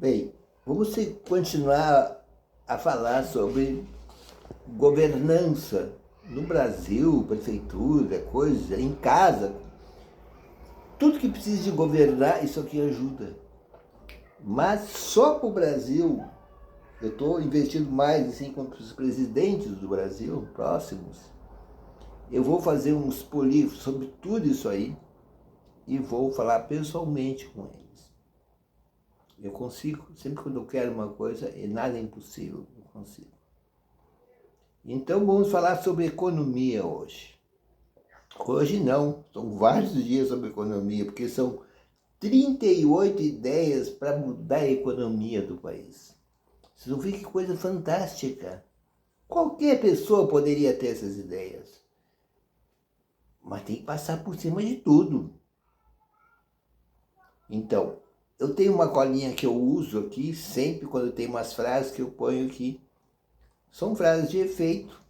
Bem, vamos continuar a falar sobre governança no Brasil, prefeitura, coisa, em casa. Tudo que precisa de governar, isso aqui ajuda. Mas só para o Brasil, eu estou investindo mais assim, com os presidentes do Brasil próximos. Eu vou fazer uns polígrafos sobre tudo isso aí e vou falar pessoalmente com eles. Eu consigo, sempre quando eu quero uma coisa, nada é impossível, eu consigo. Então vamos falar sobre economia hoje. Hoje não, são vários dias sobre economia, porque são 38 ideias para mudar a economia do país. Vocês vão ver que coisa fantástica. Qualquer pessoa poderia ter essas ideias. Mas tem que passar por cima de tudo. Então, eu tenho uma colinha que eu uso aqui, sempre quando eu tenho umas frases que eu ponho aqui. São frases de efeito.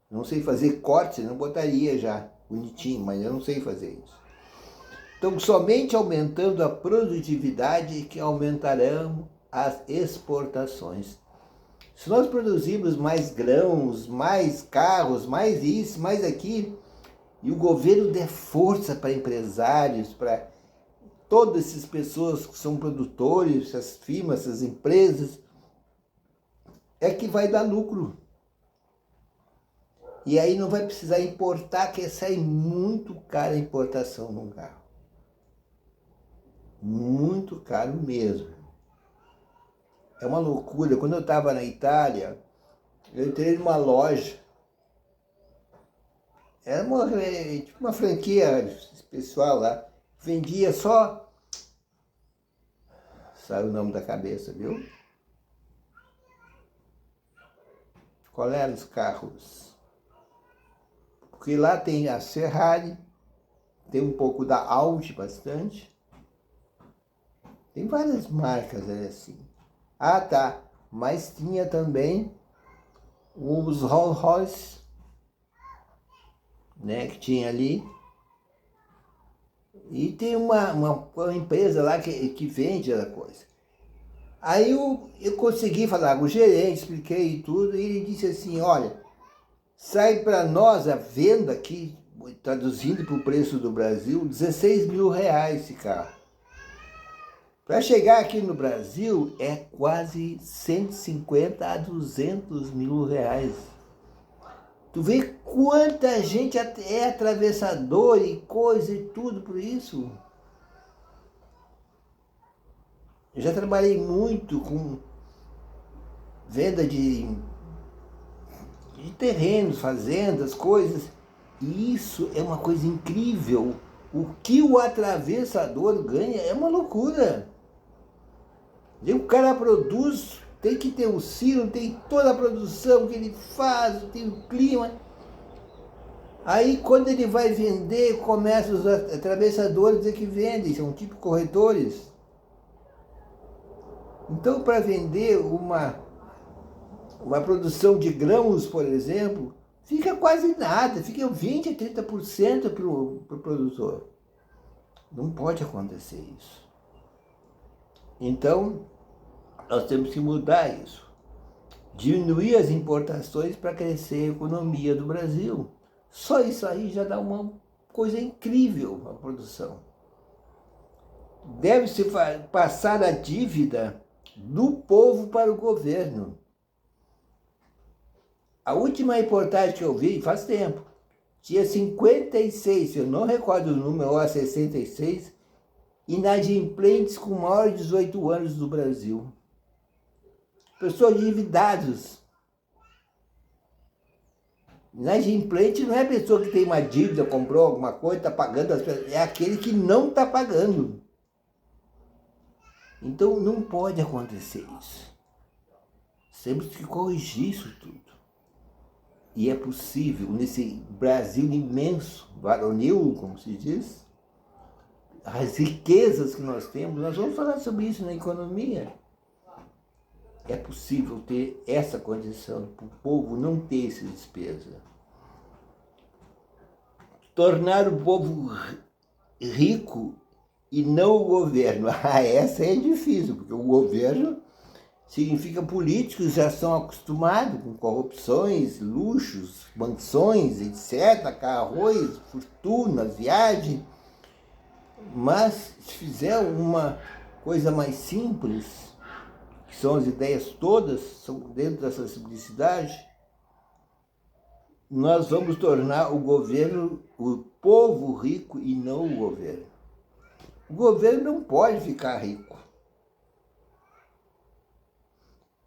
Não sei fazer corte, não botaria já bonitinho, mas eu não sei fazer isso. Então, somente aumentando a produtividade que aumentarão as exportações. Se nós produzirmos mais grãos, mais carros, mais isso, mais aquilo, e o governo der força para empresários, para todas essas pessoas que são produtores, essas firmas, essas empresas, é que vai dar lucro. E aí não vai precisar importar, que sai muito caro a importação de um carro. Muito caro mesmo. É uma loucura. Quando eu estava na Itália, eu entrei numa loja. Era tipo uma franquia pessoal lá. Vendia só... Sabe o nome da cabeça, viu? Qual eram os carros? Porque lá tem a Ferrari, tem um pouco da Audi, bastante. Tem várias marcas assim. Ah, tá. Mas tinha também os Rolls Royce, né, que tinha ali. E tem uma empresa lá que vende a coisa. Aí eu consegui falar com o gerente, expliquei tudo, e ele disse assim, olha, sai para nós a venda aqui, traduzindo para o preço do Brasil, 16 mil reais esse carro. Para chegar aqui no Brasil é quase 150 a 200 mil reais. Tu vê quanta gente é atravessador e coisa e tudo por isso. Eu já trabalhei muito com venda de terrenos, fazendas, coisas. E isso é uma coisa incrível. O que o atravessador ganha é uma loucura. E o cara produz, tem que ter o silo, tem toda a produção que ele faz, tem o clima. Aí quando ele vai vender, começam os atravessadores a dizer que vendem, são tipo corretores. Então, para vender uma produção de grãos, por exemplo, fica quase nada, fica 20% a 30% para o produtor. Não pode acontecer isso. Então, nós temos que mudar isso. Diminuir as importações para crescer a economia do Brasil. Só isso aí já dá uma coisa incrível a produção. Deve-se passar a dívida do povo para o governo. A última reportagem que eu vi, faz tempo, tinha 56, eu não recordo o número, ou a 66, inadimplentes com maior de 18 anos do Brasil. Pessoas endividadas. Inadimplente não é a pessoa que tem uma dívida, comprou alguma coisa, está pagando, é aquele que não está pagando. Então não pode acontecer isso. Temos que corrigir isso tudo. E é possível, nesse Brasil imenso, varonil, como se diz, as riquezas que nós temos, nós vamos falar sobre isso na economia. É possível ter essa condição para o povo não ter essa despesa. Tornar o povo rico e não o governo. Ah, essa é difícil, porque o governo significa políticos já são acostumados com corrupções, luxos, mansões, etc., carros, fortunas, viagem. Mas se fizer uma coisa mais simples, que são as ideias todas, são dentro dessa simplicidade, nós vamos tornar o governo, o povo rico e não o governo. O governo não pode ficar rico.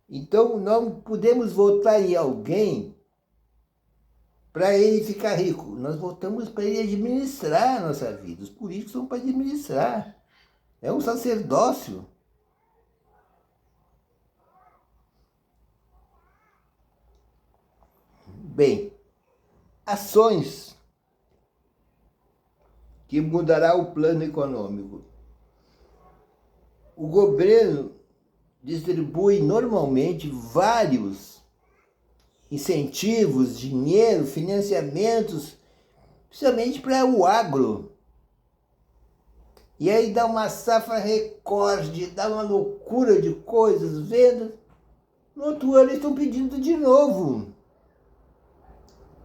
Então, não podemos votar em alguém para ele ficar rico. Nós votamos para ele administrar a nossa vida. Os políticos são para administrar. É um sacerdócio. Bem, ações que mudará o plano econômico. O governo distribui normalmente vários incentivos, dinheiro, financiamentos, principalmente para o agro. E aí dá uma safra recorde, dá uma loucura de coisas, vendas. No outro ano eles estão pedindo de novo.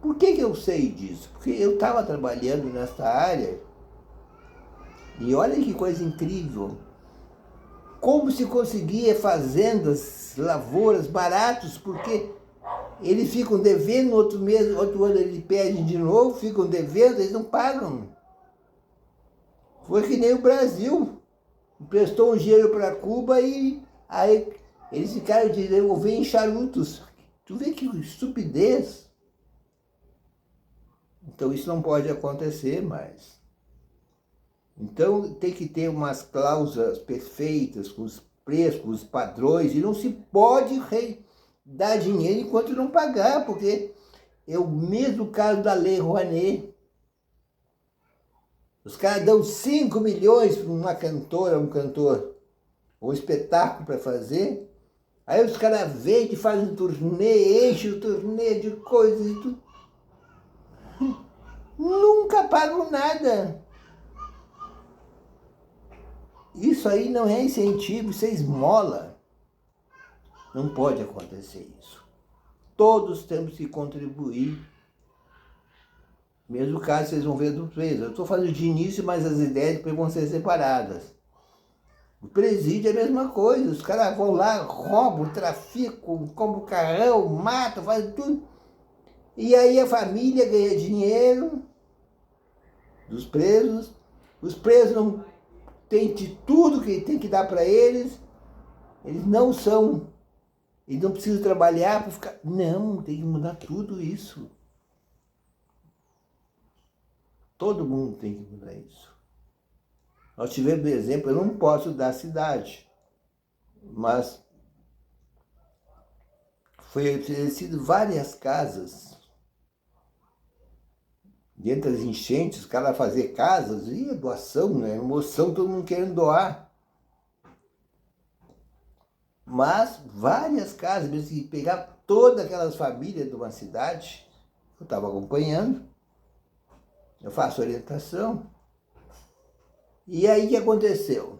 Por que eu sei disso? Porque eu estava trabalhando nessa área e olha que coisa incrível. Como se conseguia fazendas, lavouras baratos, porque eles ficam devendo, outro mês, outro ano eles pedem de novo, ficam devendo, eles não pagam. Foi que nem o Brasil. Emprestou um dinheiro para Cuba e aí eles ficaram de devolver em charutos. Tu vê que estupidez. Então isso não pode acontecer mais. Então tem que ter umas cláusulas perfeitas, com os preços, com os padrões, e não se pode dar dinheiro enquanto não pagar, porque é o mesmo caso da Lei Rouanet. Os caras dão 5 milhões para uma cantora, um cantor, um espetáculo para fazer, aí os caras vêm e fazem um turnê, enchem o turnê de coisas e tudo. Nunca pagam nada. Isso aí não é incentivo, isso é esmola. Não pode acontecer isso. Todos temos que contribuir. Mesmo caso, vocês vão ver do preso. Eu estou falando de início, mas as ideias depois vão ser separadas. O presídio é a mesma coisa. Os caras vão lá, roubam, traficam, compram carrão, matam, fazem tudo. E aí a família ganha dinheiro dos presos. Os presos não têm de tudo que tem que dar para eles. Eles não precisam trabalhar para ficar... Não, tem que mudar tudo isso. Todo mundo tem que mudar isso. Nós tivemos exemplo, eu não posso dar cidade, mas foi oferecido várias casas. Dentro das enchentes, os caras fazer casas, e doação, né? Emoção, todo mundo querendo doar. Mas várias casas, mesmo que pegar todas aquelas famílias de uma cidade, eu estava acompanhando, eu faço orientação. E aí o que aconteceu?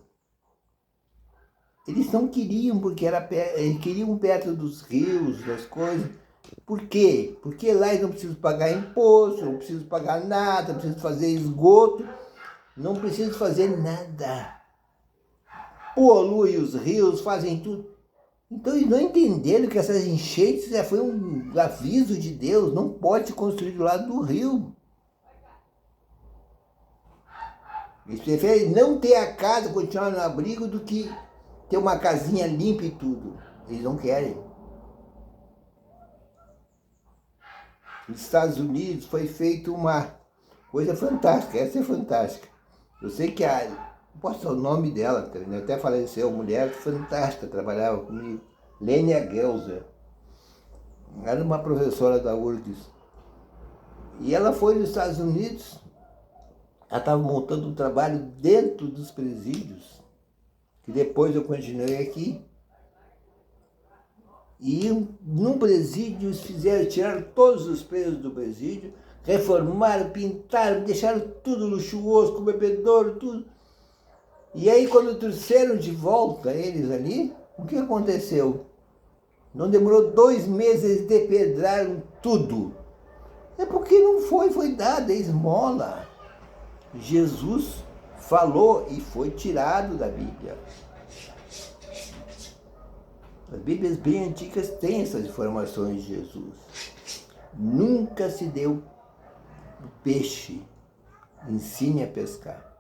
Eles não queriam, porque eles queriam perto dos rios, das coisas. Por quê? Porque lá eles não precisam pagar imposto, não precisam pagar nada, não precisam fazer esgoto, não precisam fazer nada. Poluem os rios, fazem tudo. Então eles não entenderam que essas enchentes já foi um aviso de Deus, não pode construir do lado do rio. Eles preferem não ter a casa, continuar no abrigo, do que ter uma casinha limpa e tudo. Eles não querem. Nos Estados Unidos foi feita uma coisa fantástica, essa é fantástica. Eu sei que não posso falar o nome dela, até faleceu, mulher fantástica, trabalhava comigo, Lênia Gelser. Era uma professora da URGS. E ela foi nos Estados Unidos, ela estava montando um trabalho dentro dos presídios, que depois eu continuei aqui. E num presídio tiraram todos os presos do presídio, reformaram, pintaram, deixaram tudo luxuoso, com bebedouro, tudo. E aí, quando trouxeram de volta eles ali, o que aconteceu? Não demorou 2 meses, eles depedraram tudo. É porque não foi dada esmola. Jesus falou e foi tirado da Bíblia. As Bíblias bem antigas têm essas informações de Jesus. Nunca se deu peixe, ensine a pescar.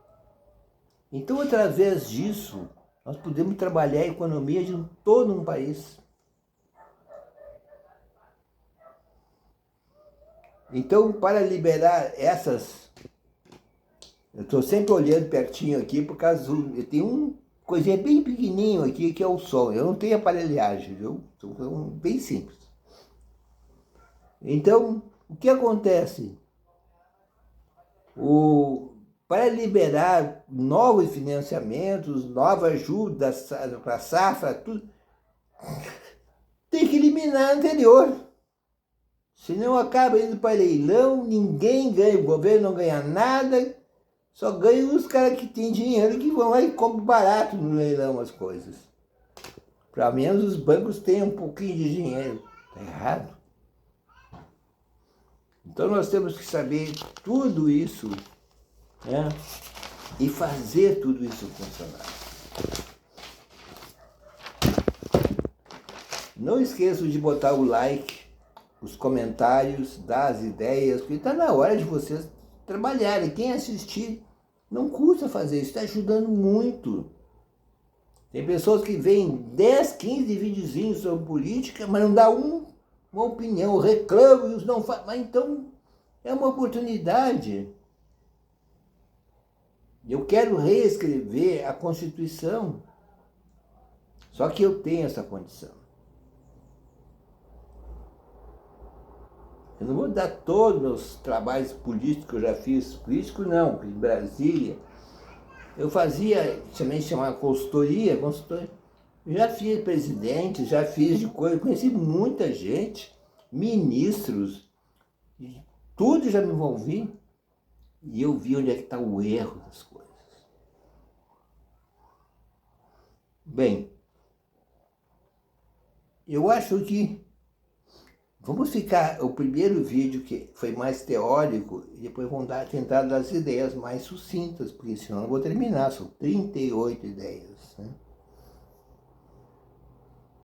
Então, através disso, nós podemos trabalhar a economia de todo um país. Então, para liberar essas... Eu estou sempre olhando pertinho aqui, por causa do... Eu tenho um coisinha bem pequenininho aqui, que é o som. Eu não tenho aparelhagem, viu? Sou bem simples. Então, o que acontece? Para liberar novos financiamentos, nova ajuda para a safra, tudo, tem que eliminar a anterior. Senão acaba indo para leilão, ninguém ganha, o governo não ganha nada, só ganham os caras que têm dinheiro, que vão lá e compram barato no leilão as coisas. Pelo menos os bancos têm um pouquinho de dinheiro. Está errado. Então nós temos que saber tudo isso, né? E fazer tudo isso funcionar. Não esqueçam de botar o like, os comentários, dar as ideias, porque está na hora de vocês trabalharem. Quem assistir, não custa fazer isso, está ajudando muito. Tem pessoas que veem 10, 15 videozinhos sobre política, mas não dá uma opinião, reclamam e os não fazem. Mas então é uma oportunidade. Eu quero reescrever a Constituição, só que eu tenho essa condição. Eu não vou dar todos os meus trabalhos políticos que eu já fiz, político não, em Brasília. Eu fazia, também chamava consultoria. Já fiz presidente, já fiz de coisa, conheci muita gente, ministros, tudo já me envolvi. E eu vi onde é que está o erro das coisas. Bem, eu acho que vamos ficar, o primeiro vídeo que foi mais teórico, e depois vamos tentar dar as ideias mais sucintas, porque senão eu não vou terminar, são 38 ideias, né?